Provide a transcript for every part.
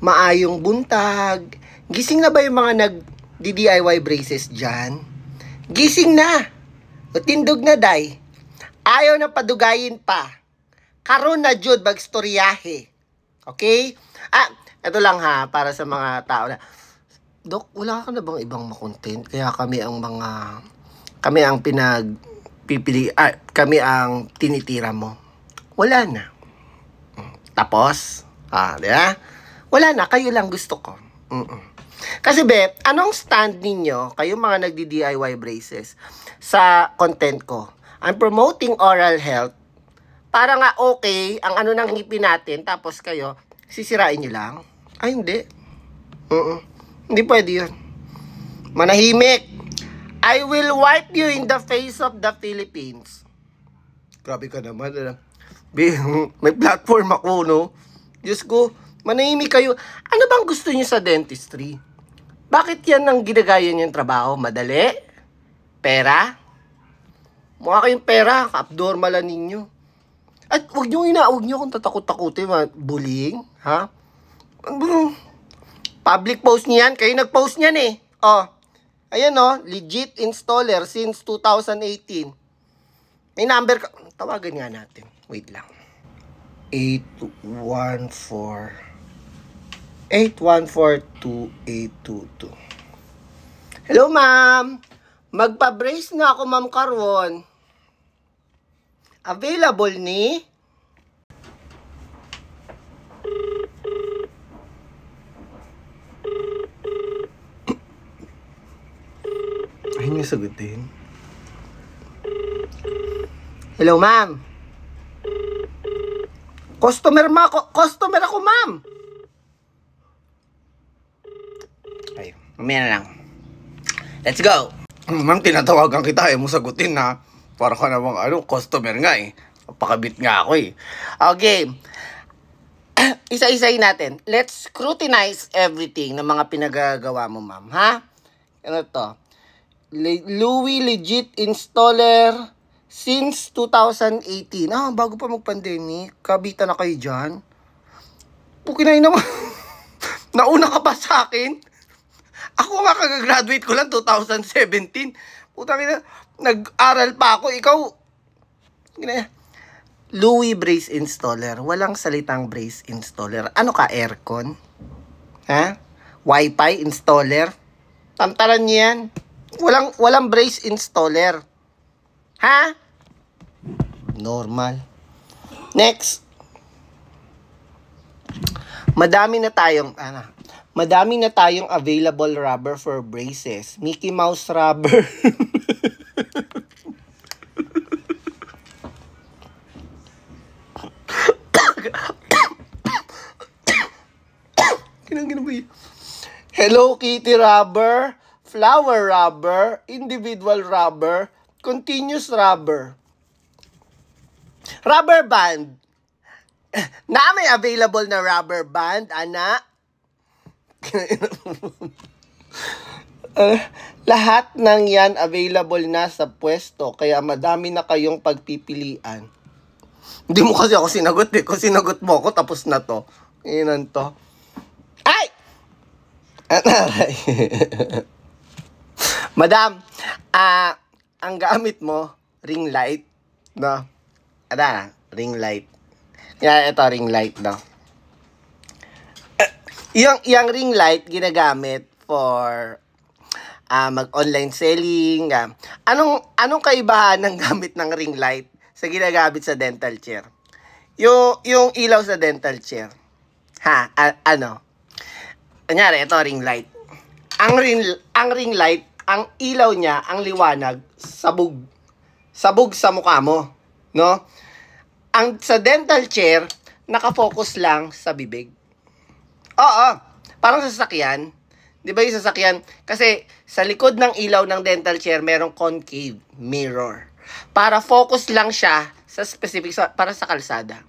maayong buntag. Gising na ba yung mga nag-DIY braces dyan? Gising na! O tindog na, day. Ayaw na padugayin pa. Karon na jud magstoryahe. Okay? Ito lang ha, para sa mga tao na, Dok, wala ka na bang ibang makontent? Kaya kami ang kami ang tinitira mo. Wala na. Tapos, di ba? Wala na, kayo lang gusto ko. Kasi anong stand ninyo, kayong mga nagdi-DIY braces, sa content ko? I'm promoting oral health. Para nga okay, ang ano ng ngipin natin, tapos kayo, sisirain nyo lang? Ay, hindi. Hindi pwede yun. Manahimik. I will wipe you in the face of the Philippines. Grabe ka naman. May platform ako, no? Diyos ko, manahimik kayo. Ano bang gusto niyo sa dentistry? Bakit yan ang ginagaya niyong trabaho? Madali? Pera? Mukha kayong pera, ka-abnormalan ninyo. At huwag niyo kung tatakot-takutin, bullying, ha? Public post niyan, kayo nag-post niyan eh. Ayan legit installer since 2018. May number ka, tawagan nga natin. Wait lang. 814-2822. Hello, ma'am. Magpa-brace na ako, ma'am, karon. Available ni? Ay, nga sagutin. Hello, ma'am. Customer ako, ma'am. Ay, mamaya na lang. Let's go. Ma'am, tinatawagan kita mo sagutin na. Para ka namang customer nga Napakabit nga ako Okay. Isa-isayin natin. Let's scrutinize everything ng mga pinagagawa mo, ma'am. Ha? Ano to? Louis legit installer since 2018. Bago pa mag-pandemic. Kabita na kayo dyan. Pukinay naman. Nauna ka pa sa akin. Ako nga kagagraduate ko lang 2017. Putang ina, nag-aral pa ako. Ikaw, Louis brace installer. Walang salitang brace installer. Ano ka, aircon? Ha? Wi-Fi installer? Tantaran niyo yan. Walang brace installer. Ha? Normal. Next. Madami na tayong available rubber for braces. Mickey Mouse rubber. Hello Kitty rubber, flower rubber, individual rubber, continuous rubber. Rubber band. May available na rubber band, ana. Lahat ng yan available na sa pwesto, kaya madami na kayong pagpipilian. Hindi mo kasi ako sinagot Kung sinagot mo ako, tapos na to. Inan to. Ay! Madam, ang gamit mo, ring light, no? Ring light. Ito, ring light, no? Yung ring light, ginagamit for mag-online selling. Anong kaibahan ng gamit ng ring light sa ginagamit sa dental chair? Yung ilaw sa dental chair. Kunyari, ito ring light. Ang ring light, ang ilaw niya, ang liwanag, sabog sa mukha mo, no? Ang sa dental chair, nakafocus lang sa bibig. Oo, parang sa sasakyan. 'Di ba yung sasakyan? Kasi sa likod ng ilaw ng dental chair, merong concave mirror. Para focus lang siya sa specific, para sa kalsada.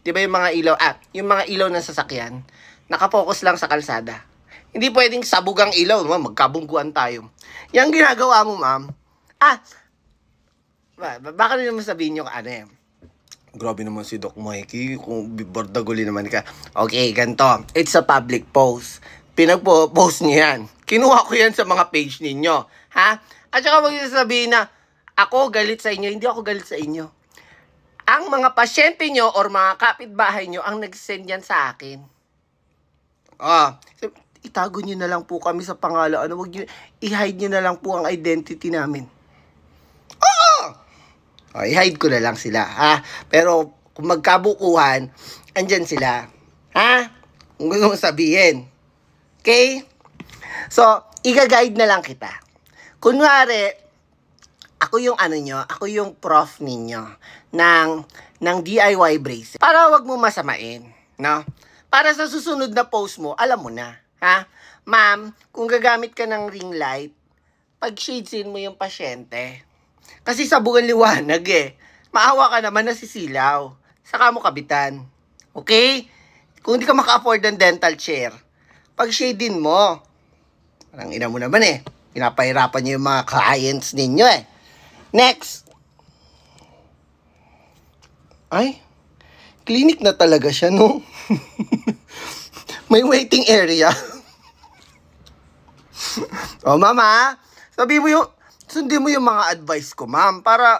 'Di ba yung mga ilaw, yung mga ilaw ng sasakyan, nakafocus lang sa kalsada. Hindi pwedeng sabog ang ilaw, magkabungguan tayo. Yang ginagawa mo, ma'am, baka rin naman sabihin nyo, Grabe naman si Doc Mikey, kung bibardaguli naman ka. Okay, ganito. It's a public post. Pinag-post niyo yan. Kinuha ko yan sa mga page ninyo. Ha? At saka huwag niyo sabihin na, ako galit sa inyo. Hindi ako galit sa inyo. Ang mga pasyente nyo or mga kapitbahay nyo ang nag-send yan sa akin. Itago nyo na lang po kami sa pangalan. Wag nyo, i-hide nyo na lang po ang identity namin. I-hide ko na lang sila, ha? Pero kung magkabukuhan, andyan sila. Ha? Kung gusto mong sabihin. Okay? So, i-guide na lang kita. Kunwari, ako yung ako yung prof ninyo ng DIY bracelet. Para wag mo masamain, no? Para sa susunod na post mo, alam mo na, ha? Ma'am, kung gagamit ka ng ring light, pag-shadesin mo yung pasyente. Kasi sa buwan liwanag maawa ka naman nasisilaw. Saka mo kabitan. Okay? Kung hindi ka maka-afford ng dental chair, pag-shade mo. Parang ina mo naman pinapahirapan niyo yung mga clients ninyo Next. Ay, clinic na talaga siya, no? May waiting area. Mama, sundin mo yung mga advice ko, ma'am, para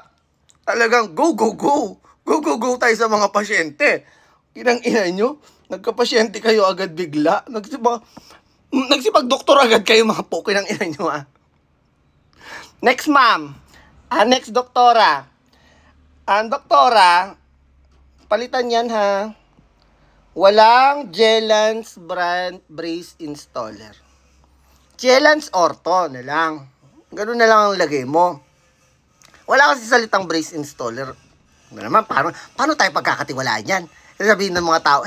talagang go tayo sa mga pasyente. Inang-ina nyo, nagka-pasyente kayo agad bigla. Nagsipag-doktor agad kayo, mga po, kinang-ina nyo, Next, ma'am. Next, doktora. Doktora, palitan yan, ha. Walang Gelans brand brace installer. Gelans Ortho na lang. Ganun na lang ang lagay mo. Wala kasi salitang brace installer. Naman, paano tayo pagkakatiwalaan yan? Sabihin ng mga tao,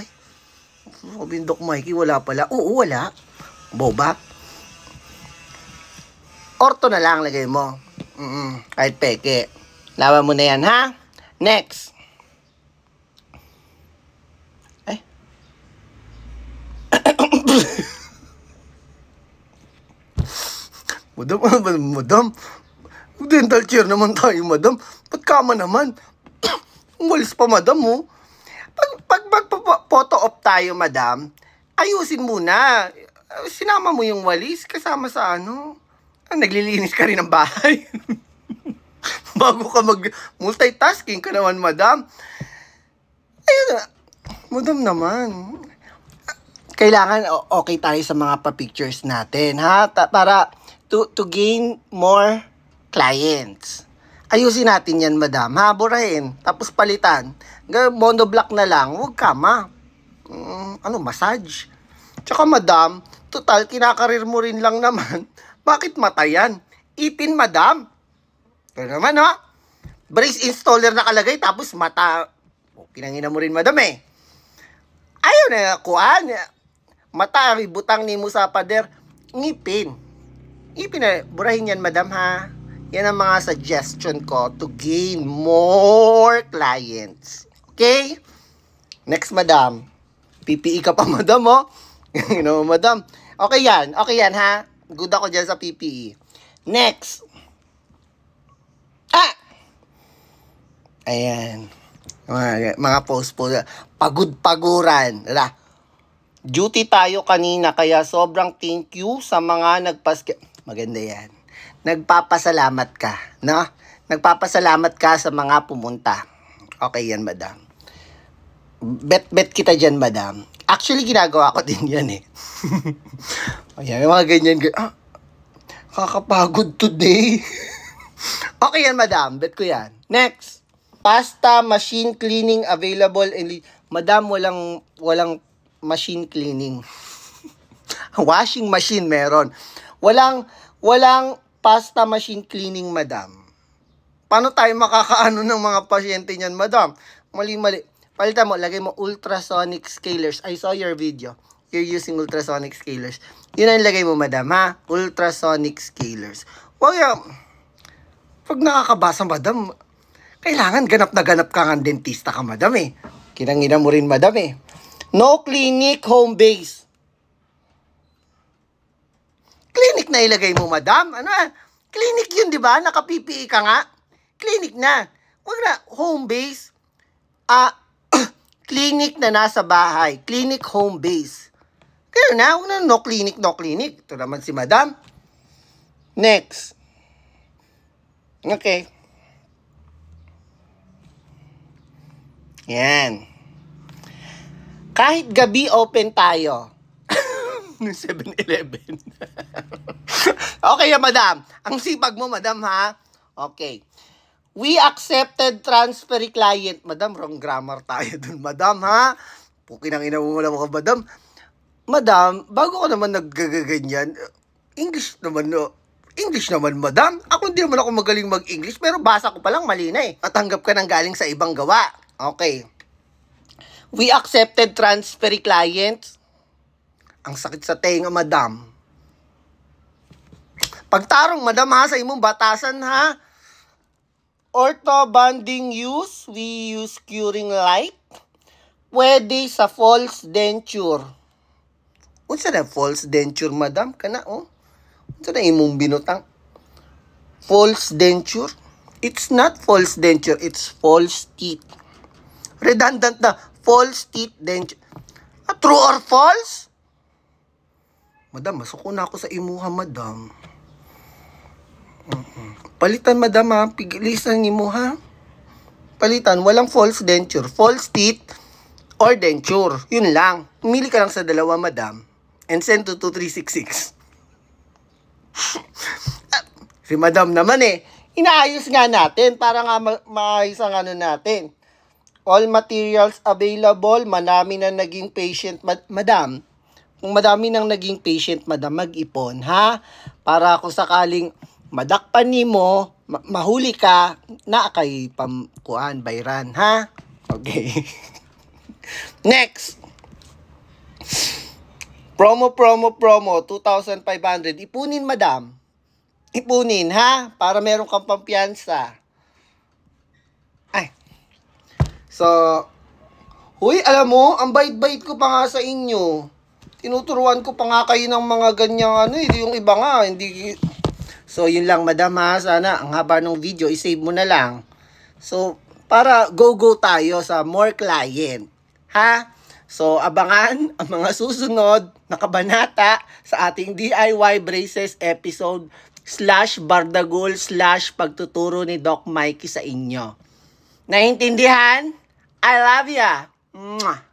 sabihin Doc Mikey, wala pala. Oo, wala. Boba. Ortho na lang lagay mo. Kahit peke. Laban mo na yan, ha? Next. Madam. Dental chair naman tayo, madam. Ba't kama naman? Umalis pa, madam, Pag photo op tayo, madam, ayusin muna. Sinama mo yung walis kasama sa naglilinis ka rin ng bahay. Bago ka multitasking ka naman, madam. Ayun na. Madam naman. Kailangan okay tayo sa mga pa-pictures natin, ha? Para to gain more clients. Ayusin natin yan, madam. Ha? Burahin. Tapos palitan. Monoblock na lang. Huwag kama. Massage? Tsaka, madam, total, kinakarir mo rin lang naman. Bakit mata yan? Ipin, madam. Pero naman, ha? Brace installer nakalagay, tapos mata. Pinangina mo rin, madam, Ayaw na, kuhan. Mata, butang ni mo sa pader. Ngipin. Burahin yan, madam, ha? Yan ang mga suggestion ko to gain more clients. Okay? Next, madam. PPE ka pa, madam, madam. Okay yan, ha? Good ako dyan sa PPE. Next. Ayan. Mga post po. Pagod-paguran. Duty tayo kanina, kaya sobrang thank you sa mga Maganda yan. Nagpapasalamat ka, no? Nagpapasalamat ka sa mga pumunta. Okay yan, madam. Bet kita dyan, madam. Actually, ginagawa ko din yan, Ayan, mga ganyan. Kakapagod today. Okay yan, madam. Bet ko yan. Next. Pasta machine cleaning available. Madam, walang machine cleaning. Washing machine meron. Walang pasta machine cleaning, madam. Paano tayo makakaano ng mga pasyente niyan, madam? Mali. Palitan mo, lagay mo ultrasonic scalers. I saw your video. You're using ultrasonic scalers. Yun ang lagay mo, madam, ha? Ultrasonic scalers. Pag nakakabasa, madam, kailangan ganap na ganap ka ng dentista ka, madam, Kinangina mo rin, madam, No clinic, home base. Clinic na ilagay mo, madam. Clinic yun, di ba? Naka-PPE ka nga. Clinic na. Huwag na, home base. clinic na nasa bahay. Clinic home base. Kaya na, no clinic, no clinic. Ito naman si madam. Next. Okay. Yan. Kahit gabi open tayo. Ng 7-Eleven. Okay, madam. Ang sipag mo, madam, ha? Okay. We accepted transfer client. Madam, wrong grammar tayo dun, madam, ha? Pukinang ina mo ka, madam. Madam, bago ko naman naggaganyan, English naman, no? English naman, madam. Ako hindi naman ako magaling mag-English, pero basa ko palang mali na eh. Matanggap ka ng galing sa ibang gawa. Okay. We accepted transfer clients. Ang sakit sa tenga, madam. Pagtarong, madam, ha, sa imong batasan, ha? Ortho bonding use, we use curing light. Pwede sa false denture. Unsa na false denture, madam? Kana, oh. Unsa na imong binutang? False denture? It's not false denture, it's false teeth. Redundant na. False teeth denture. True or false? Madam, masuko na ako sa imuha, madam. Palitan, madam, ha? Pigilisan mo, ha? Palitan, walang false denture. False teeth or denture. Yun lang. Pumili ka lang sa dalawa, madam. And send to 2366. Si madam naman eh. Inaayos nga natin para nga maayos ang ano natin. All materials available. Madami na naging patient, madam. Kung madami nang naging patient, madam, mag-ipon, ha? Para kung sakaling madakpan ni mo, mahuli ka, na kay pamkuan, bayran, ha? Okay. Next. Promo, 2,500. Ipunin, madam. Ipunin, ha? Para meron kang pampiyansa. Ay. So, huy, alam mo, ang bait-bait ko pa nga sa inyo. Tinuturuan ko pa nga kayo ng mga ganyang ano, yung iba nga, hindi. So, yun lang, madam, ha? Sana, ang haba ng video, isave mo na lang. So, para go tayo sa more client. Ha? So, abangan ang mga susunod na kabanata sa ating DIY braces episode /bardagol/pagtuturo ni Doc Mikey sa inyo. Naintindihan? I love ya! Mwah!